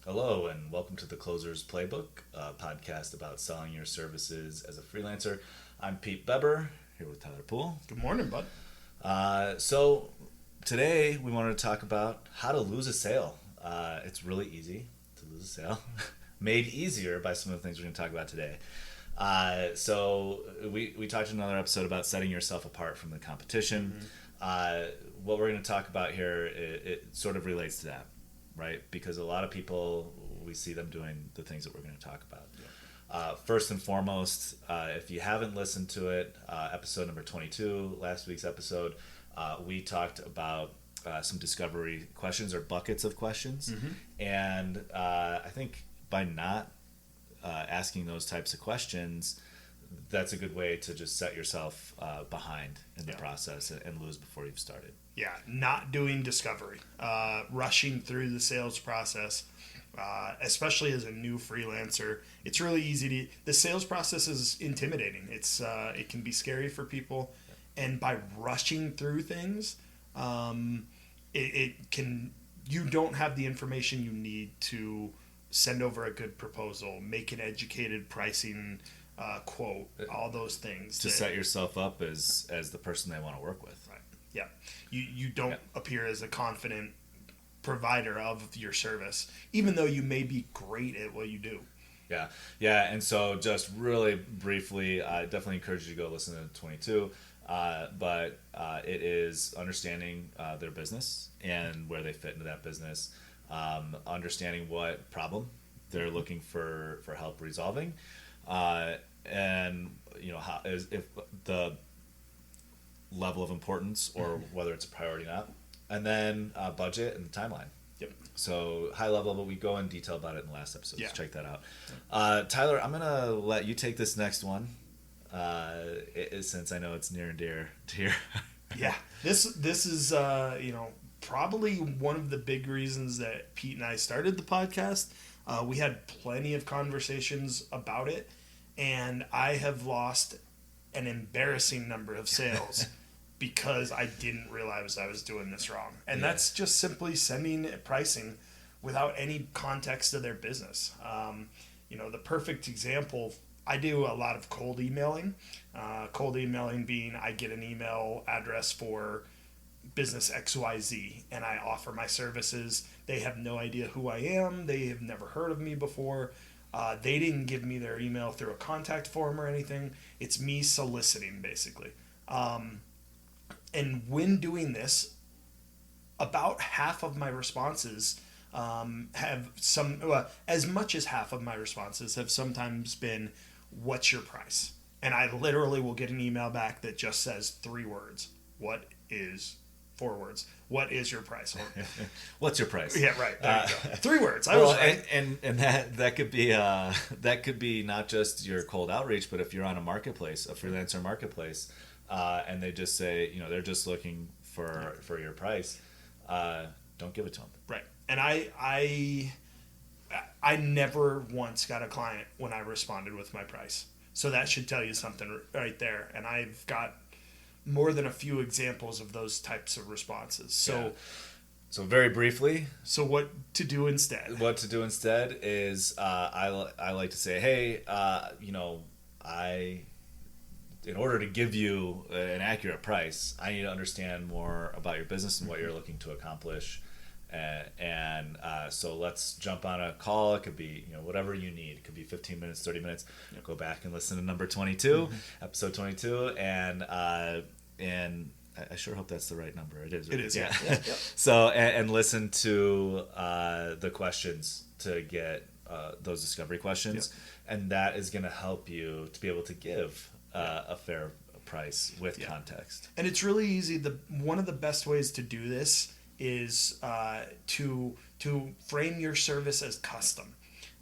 Hello, and welcome to the Closer's Playbook, a podcast about selling your services as a freelancer. I'm Pete Beber, here with Tyler Poole. Good morning, bud. So, today we wanted to talk about how to lose a sale. It's really easy to lose a sale, made easier by some of the things we're going to talk about today. We talked in another episode about setting yourself apart from the competition. What we're going to talk about here, it sort of relates to that, right? Because a lot of people, we see them doing the things that we're going to talk about. First and foremost, if you haven't listened to it, episode number 22, last week's episode, we talked about some discovery questions or buckets of questions. And I think by not asking those types of questions, that's a good way to just set yourself behind in the process and lose before you've started. Yeah, not doing discovery, rushing through the sales process, especially as a new freelancer. It's really easy to. The sales process is intimidating. It can be scary for people, and by rushing through things, it can. You don't have the information you need to send over a good proposal, make an educated pricing quote, all those things to set yourself up as the person they want to work with. Right. Yeah. You don't appear as a confident provider of your service, even though you may be great at what you do. Yeah. And so just really briefly, I definitely encourage you to go listen to 22. But it is understanding their business and where they fit into that business, understanding what problem they're looking for help resolving, and how is if the level of importance or whether it's a priority or not, and then budget and timeline. Yep. So high level, but we go in detail about it in the last episode. Yeah. So check that out. Tyler, I'm gonna let you take this next one, since I know it's near and dear to your. Yeah. This is probably one of the big reasons that Pete and I started the podcast. We had plenty of conversations about it, and I have lost an embarrassing number of sales because I didn't realize I was doing this wrong. And that's just simply sending pricing without any context of their business. The perfect example, I do a lot of cold emailing. Cold emailing being I get an email address for business XYZ and I offer my services. They have no idea who I am. They have never heard of me before. They didn't give me their email through a contact form or anything. It's me soliciting, basically. And when doing this, about half of my responses as much as half of my responses have sometimes been, "What's your price?" And I literally will get an email back that just says 3 words. Four words. What is your price? What's your price? Yeah, right. There you go. 3 words. I was right. And that could be not just your cold outreach, but if you're on a marketplace, a freelancer marketplace, and they just say, they're just looking for your price, don't give it to them. Right. And I never once got a client when I responded with my price. So that should tell you something right there. And I've got more than a few examples of those types of responses. So very briefly. So what to do instead? What to do instead is I like to say, hey, in order to give you an accurate price, I need to understand more about your business and what you're looking to accomplish. So let's jump on a call. It could be whatever you need. It could be 15 minutes, 30 minutes. Go back and listen to number 22, episode 22, and I sure hope that's the right number. It is. Right? It is. Yeah. Yep. So and listen to the questions to get those discovery questions, and that is going to help you to be able to give a fair price with context. And it's really easy. One of the best ways to do this is to frame your service as custom.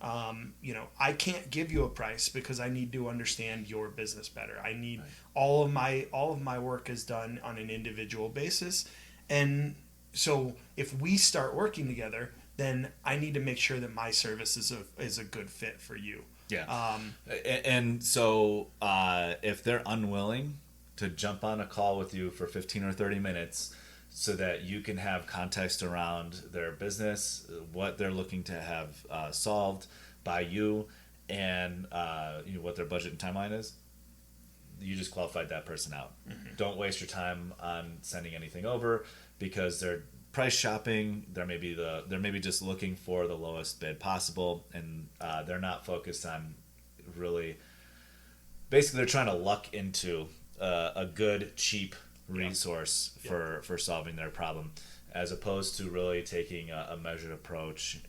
I can't give you a price because I need to understand your business better. I need all of my work is done on an individual basis, and so if we start working together, then I need to make sure that my service is a good fit for you. Yeah. So if they're unwilling to jump on a call with you for 15 or 30 minutes so that you can have context around their business, what they're looking to have solved by you, and what their budget and timeline is. You just qualified that person out. Don't waste your time on sending anything over because they're price shopping. They're maybe just looking for the lowest bid possible, and they're not focused on really. Basically, they're trying to luck into a good, cheap resource for solving their problem, as opposed to really taking a measured approach.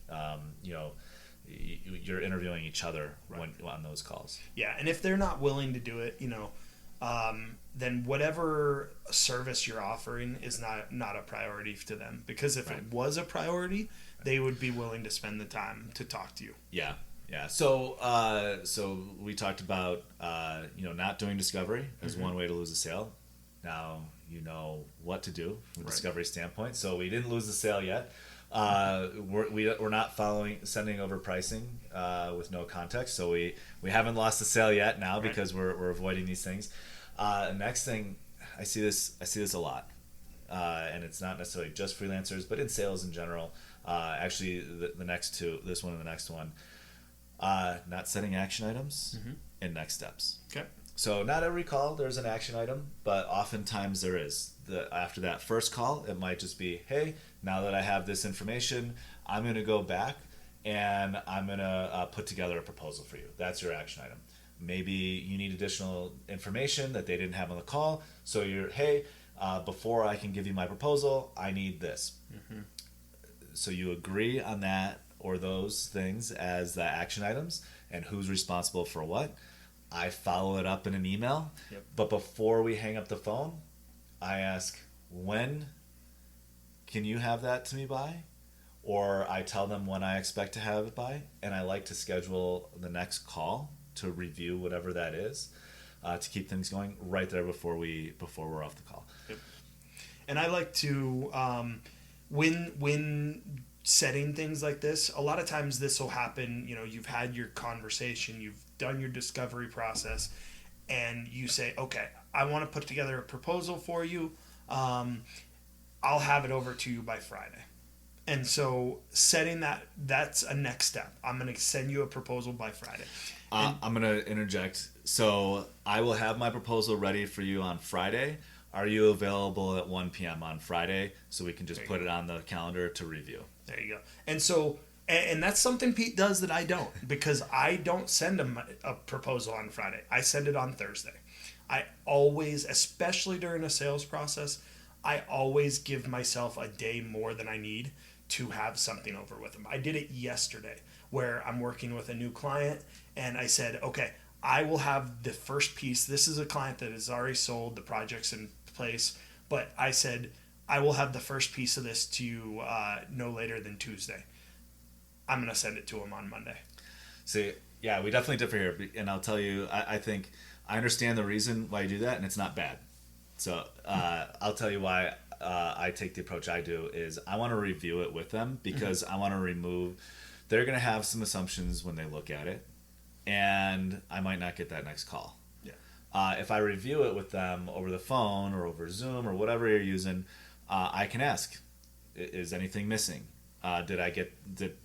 You're interviewing each other on those calls. Yeah, and if they're not willing to do it, then whatever service you're offering is not a priority to them. Because if it was a priority, they would be willing to spend the time to talk to you. Yeah. Yeah. So we talked about not doing discovery as one way to lose a sale. Now you know what to do from a discovery standpoint. So we didn't lose the sale yet. We're not sending over pricing with no context. So we haven't lost the sale yet now because we're avoiding these things. Next thing, I see this a lot, and it's not necessarily just freelancers, but in sales in general. Actually, the next two, this one and the next one, not setting action items and next steps. Okay. So not every call there's an action item, but oftentimes there is. After that first call, it might just be, hey, now that I have this information, I'm going to go back and I'm going to put together a proposal for you. That's your action item. Maybe you need additional information that they didn't have on the call. So before I can give you my proposal, I need this. So you agree on that or those things as the action items and who's responsible for what. I follow it up in an email. Yep. But before we hang up the phone, I ask, when can you have that to me by? Or I tell them when I expect to have it by, and I like to schedule the next call to review whatever that is, to keep things going right there before we're off the call. Yep. And I like to when setting things like this, a lot of times this will happen. You've had your conversation, you've done your discovery process, and you say, okay, I want to put together a proposal for you. I'll have it over to you by Friday. And so setting that's a next step. I'm going to send you a proposal by Friday. I'm going to interject. So I will have my proposal ready for you on Friday. Are you available at 1 p.m. on Friday so we can just put it on the calendar to review? There you go. And so, and that's something Pete does that I don't, because I don't send him a proposal on Friday. I send it on Thursday. I always, especially during a sales process, I always give myself a day more than I need to have something over with them. I did it yesterday where I'm working with a new client and I said, okay, I will have the first piece. This is a client that has already sold, the project's in place, but I said, I will have the first piece of this to you no later than Tuesday. I'm going to send it to him on Monday. See, yeah, we definitely differ here. And I'll tell you, I think I understand the reason why you do that, and it's not bad. So I'll tell you why I take the approach I do is I want to review it with them because I want to remove, they're going to have some assumptions when they look at it, and I might not get that next call. Yeah. If I review it with them over the phone or over Zoom or whatever you're using, I can ask, is anything missing? Did I get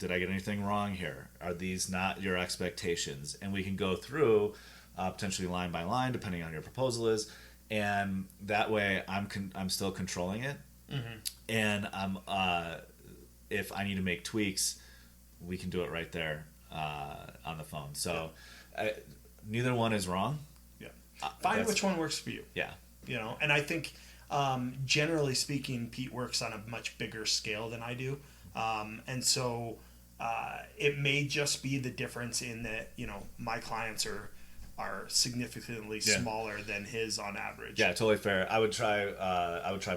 anything wrong here? Are these not your expectations? And we can go through potentially line by line, depending on your proposal is, and that way I'm still controlling it. And if I need to make tweaks, we can do it right there on the phone. So neither one is wrong. Yeah. Find which one works for you. Yeah. And I think generally speaking, Pete works on a much bigger scale than I do. And so it may just be the difference in that, my clients are significantly smaller than his on average. Yeah, totally fair. I would try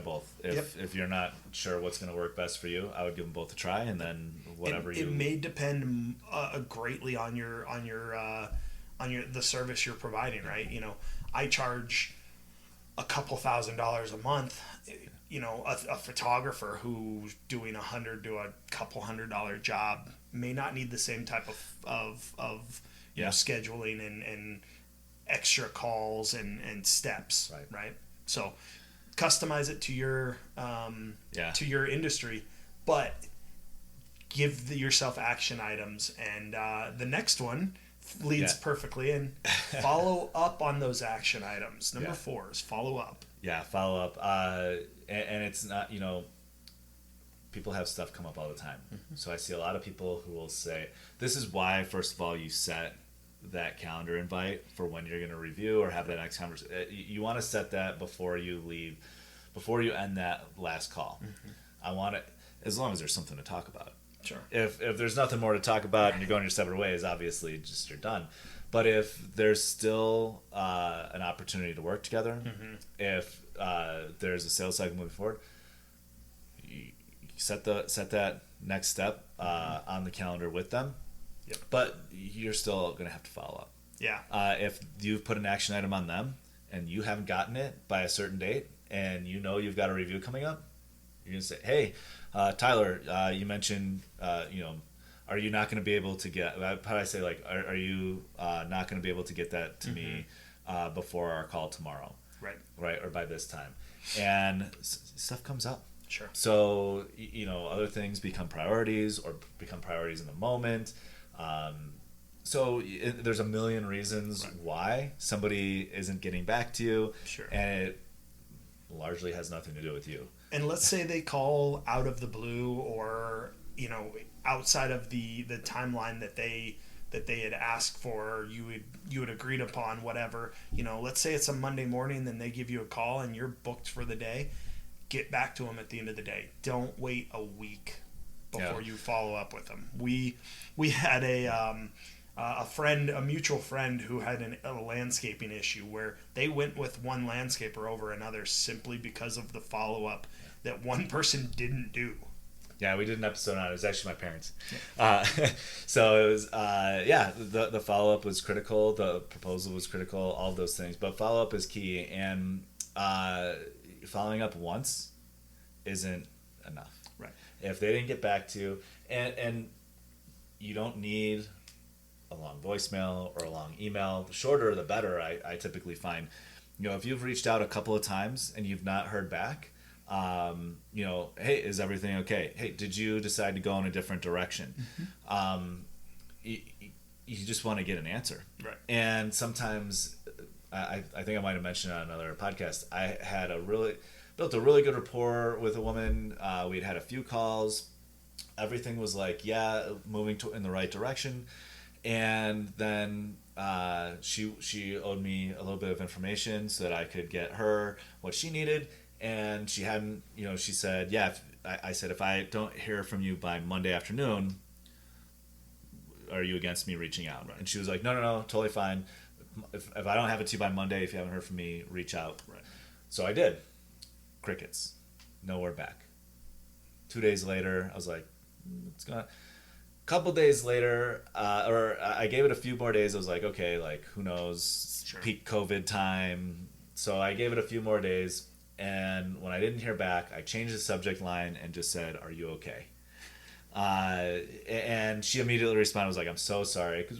both. If you're not sure what's going to work best for you, I would give them both a try, and then whatever it may depend greatly on the service you're providing, right? I charge a couple $1,000s a month. A photographer who's doing $100 to a couple $100 job may not need the same type of scheduling and extra calls and steps, right? So customize it to your to your industry, but give yourself action items. And the next one leads perfectly in. Follow up on those action items. Number 4 is follow up. Yeah, follow up. And it's not, people have stuff come up all the time. So I see a lot of people who will say, this is why, first of all, you set that calendar invite for when you're going to review or have that next conversation. You want to set that before you leave, before you end that last call. I want it, as long as there's something to talk about. Sure. If there's nothing more to talk about and you're going your separate ways, obviously just you're done. But if there's still an opportunity to work together, if there's a sales cycle moving forward, you set that next step on the calendar with them. Yep. But you're still going to have to follow up. Yeah. If you've put an action item on them and you haven't gotten it by a certain date and you've got a review coming up, you're going to say, hey, Tyler, you mentioned, are you not going to be able to get, how do I say, like, are you not going to be able to get that to me before our call tomorrow? Right. Or by this time. And stuff comes up. Sure. So, other things become priorities or become priorities in the moment. There's a million reasons why somebody isn't getting back to you. Sure. And it largely has nothing to do with you. And let's say they call out of the blue, or outside of the timeline that they had asked for, you had agreed upon, whatever. Let's say it's a Monday morning, then they give you a call and you're booked for the day. Get back to them at the end of the day. Don't wait a week before you follow up with them. We had a mutual friend who had a landscaping issue where they went with one landscaper over another simply because of the follow up that one person didn't do. Yeah, we did an episode on it. It was actually my parents. So it was, the follow up was critical. The proposal was critical. All of those things, but follow up is key. And following up once isn't enough. Right. If they didn't get back to you, and you don't need a long voicemail or a long email. The shorter the better, I typically find. If you've reached out a couple of times and you've not heard back, hey, is everything okay? Hey, did you decide to go in a different direction? You just want to get an answer. Right. And sometimes, I think I might have mentioned on another podcast, I had built a really good rapport with a woman. We'd had a few calls. Everything was like, moving in the right direction. And then she owed me a little bit of information so that I could get her what she needed. And she hadn't, she said, I said, if I don't hear from you by Monday afternoon, are you against me reaching out? Right. And she was like, no, totally fine. If I don't have it to you by Monday, if you haven't heard from me, reach out. Right. So I did. Crickets. No word back. 2 days later, I was like, what's going on? Couple days later, or I gave it a few more days. I was like, okay, like, who knows, Sure. Peak COVID time. So I gave it a few more days, and when I didn't hear back, I changed the subject line and just said, are you okay? And she immediately responded, was like, I'm so sorry. Because,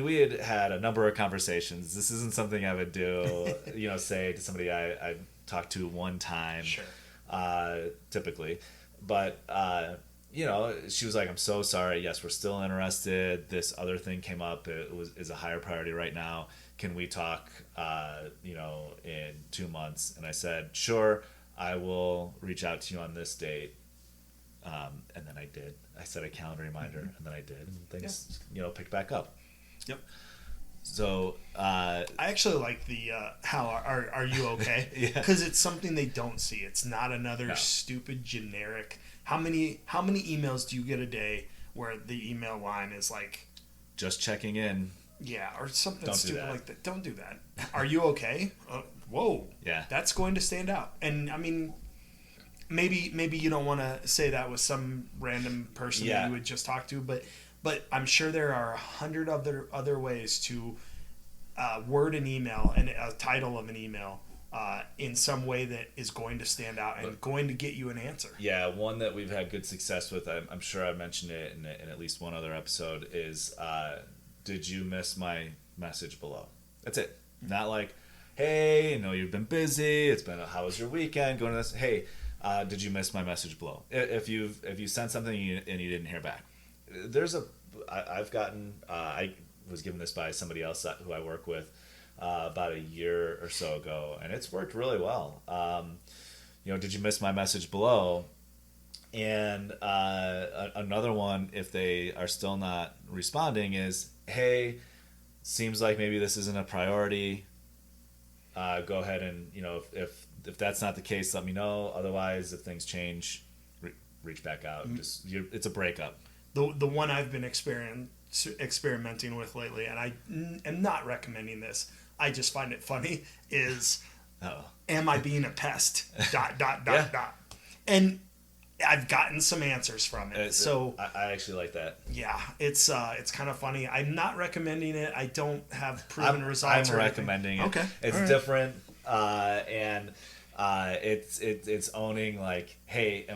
we had a number of conversations. This isn't something I would do, say to somebody I talked to one time, Sure. Typically. But, she was like, I'm so sorry. Yes, we're still interested. This other thing came up. Is a higher priority right now. Can we talk, in 2 months? And I said, sure, I will reach out to you on this date. And then I did. I set a calendar reminder, and then I did. And things, picked back up. Yep. So I actually like the how are you okay? Because it's something they don't see. It's not another stupid generic. How many emails do you get a day where the email line is like, just checking in? Yeah, or something Don't do stupid that. like that. Don't do that. Are you okay? Whoa. Yeah. That's going to stand out. And maybe you don't want to say that with some random person that you would just talk to, but I'm sure there are 100 other ways to word an email and a title of an email in some way that is going to stand out and going to get you an answer. Yeah, one that we've had good success with, I'm sure I mentioned it in at least one other episode, is did you miss my message below? That's it. Not like, hey, I know you've been busy. It's been how was your weekend? Going to this. Hey, did you miss my message below? If you sent something and you didn't hear back, I've gotten I was given this by somebody else who I work with about a year or so ago, and it's worked really well. Did you miss my message below? And another one, if they are still not responding, is, hey, seems like maybe this isn't a priority. Go ahead and, if that's not the case, let me know. Otherwise, if things change, reach back out. It's a breakup. The one I've been experimenting with lately, and I am not recommending this, I just find it funny, is, am I being a pest? ... And I've gotten some answers from it. So I actually like that. Yeah, it's kind of funny. I'm not recommending it. I don't have proven results. I'm recommending it. Okay, it's different, and it's owning like, hey,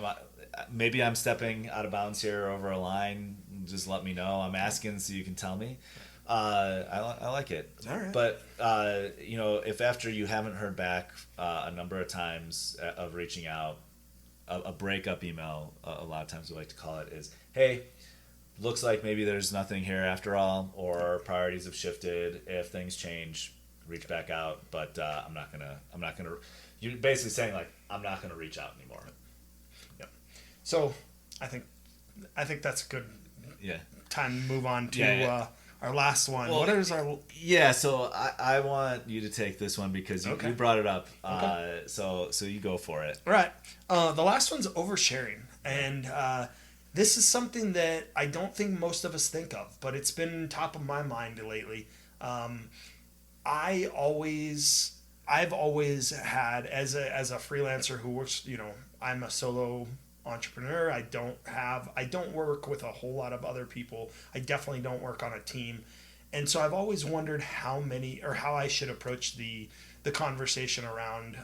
maybe I'm stepping out of bounds here or over a line. Just let me know. I'm asking so you can tell me. I like it. All right. But if after you haven't heard back a number of times of reaching out. A breakup email, a lot of times we like to call it, is, hey, looks like maybe there's nothing here after all, or priorities have shifted. If things change, reach back out. But I'm not gonna. You're basically saying, like, I'm not gonna reach out anymore. Yep. So I think that's a good time to move on to our last one. Well, what is our? Yeah, so I want you to take this one because you brought it up. Okay. So you go for it. Right. The last one's oversharing, and this is something that I don't think most of us think of, but it's been top of my mind lately. I've always had, as a freelancer who works, I'm a solo entrepreneur. I don't work with a whole lot of other people. I definitely don't work on a team. And so I've always wondered how I should approach the conversation around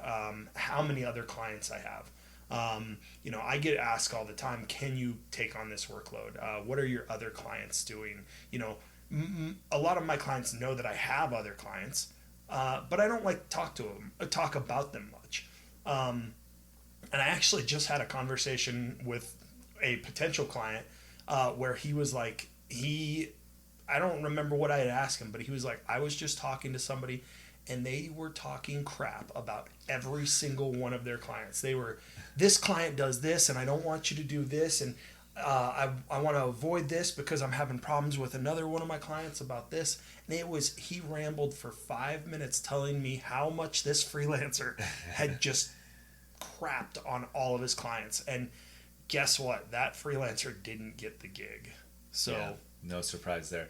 how many other clients I have. I get asked all the time, can you take on this workload? What are your other clients doing? A lot of my clients know that I have other clients, but I don't like to talk about them much. And I actually just had a conversation with a potential client where he was like, I don't remember what I had asked him, but he was like, I was just talking to somebody and they were talking crap about every single one of their clients. They were, this client does this and I don't want you to do this. And I want to avoid this because I'm having problems with another one of my clients about this. And he rambled for 5 minutes telling me how much this freelancer had just crapped on all of his clients. And guess what? That freelancer didn't get the gig. So no surprise there.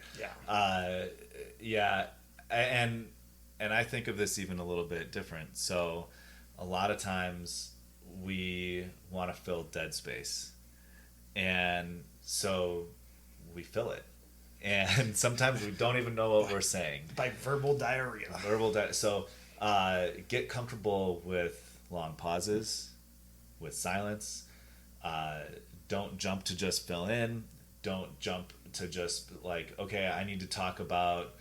Yeah. And I think of this even a little bit different. So a lot of times we want to fill dead space, and so we fill it, and sometimes we don't even know what we're saying by verbal diarrhea. So get comfortable with long pauses, with silence. Don't jump to just fill in. Don't jump to just like, okay, I need to talk about,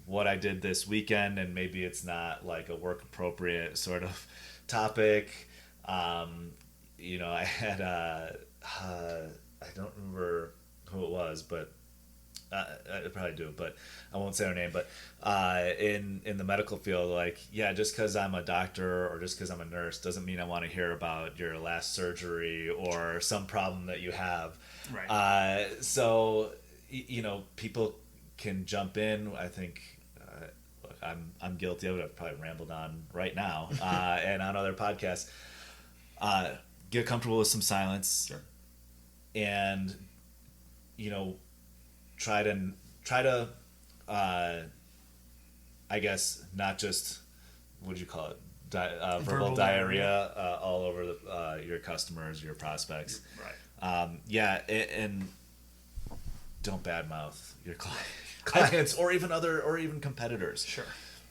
what I did this weekend, and maybe it's not like a work appropriate sort of topic. I had I don't remember who it was, but I probably do, but I won't say her name. But in the medical field, like, just because I'm a doctor or just because I'm a nurse doesn't mean I want to hear about your last surgery or some problem that you have. Right. So people can jump in. I think I'm guilty of it. I've probably rambled on right now and on other podcasts. Get comfortable with some silence. Sure. And try to I guess not just, what do you call it, verbal diarrhea all over your customers, your prospects. Right. And don't badmouth your clients or even competitors. Sure.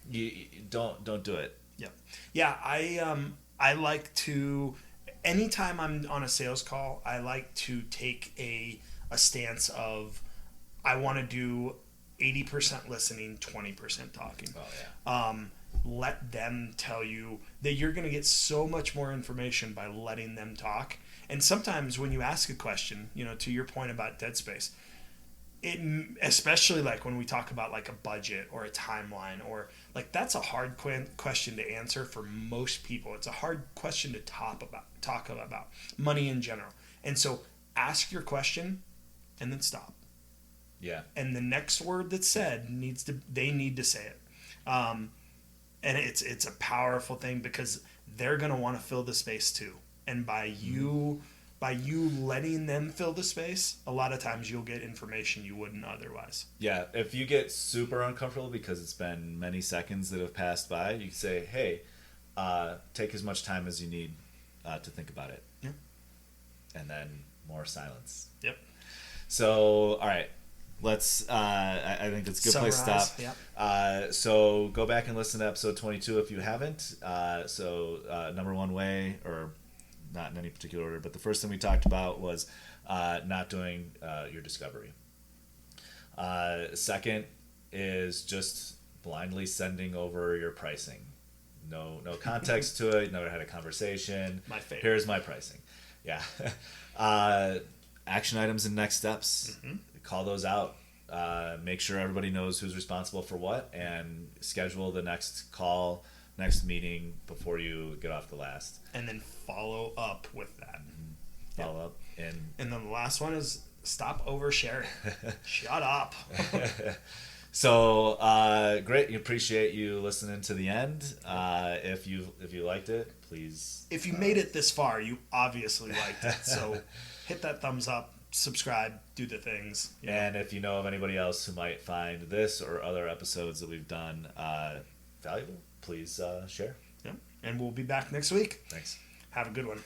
You don't do it. Yeah. I like to, anytime I'm on a sales call, I like to take a stance of, I want to do 80% listening, 20% talking. Oh yeah. let them tell you that you're going to get so much more information by letting them talk. And sometimes when you ask a question, to your point about Dead Space, it, especially like when we talk about like a budget or a timeline, or like that's a hard question to answer for most people. It's a hard question to talk about money in general. And so ask your question and then stop. Yeah. And the next word that's said they need to say it. And it's a powerful thing because they're going to want to fill the space too. And by you letting them fill the space, a lot of times you'll get information you wouldn't otherwise. Yeah, if you get super uncomfortable because it's been many seconds that have passed by, you say, hey, take as much time as you need to think about it. Yeah. And then more silence. Yep. So, all right. Let's, I think it's a good place to stop. Yep. So go back and listen to episode 22 if you haven't. Number one way, or not in any particular order, but the first thing we talked about was not doing your discovery. Second is just blindly sending over your pricing. No context to it. Never had a conversation. My favorite. Here's my pricing. Yeah. Action items and next steps. Mm-hmm. Call those out. Make sure everybody knows who's responsible for what, and schedule the next call, next meeting before you get off the last. And then follow up with that. Mm-hmm. Follow up. And then the last one is stop oversharing. Shut up. So great. Appreciate you listening to the end. If you liked it, please. If you made it this far, you obviously liked it. So hit that thumbs up. Subscribe, do the things. And if you know of anybody else who might find this or other episodes that we've done valuable, please share. Yeah. And we'll be back next week. Thanks. Have a good one.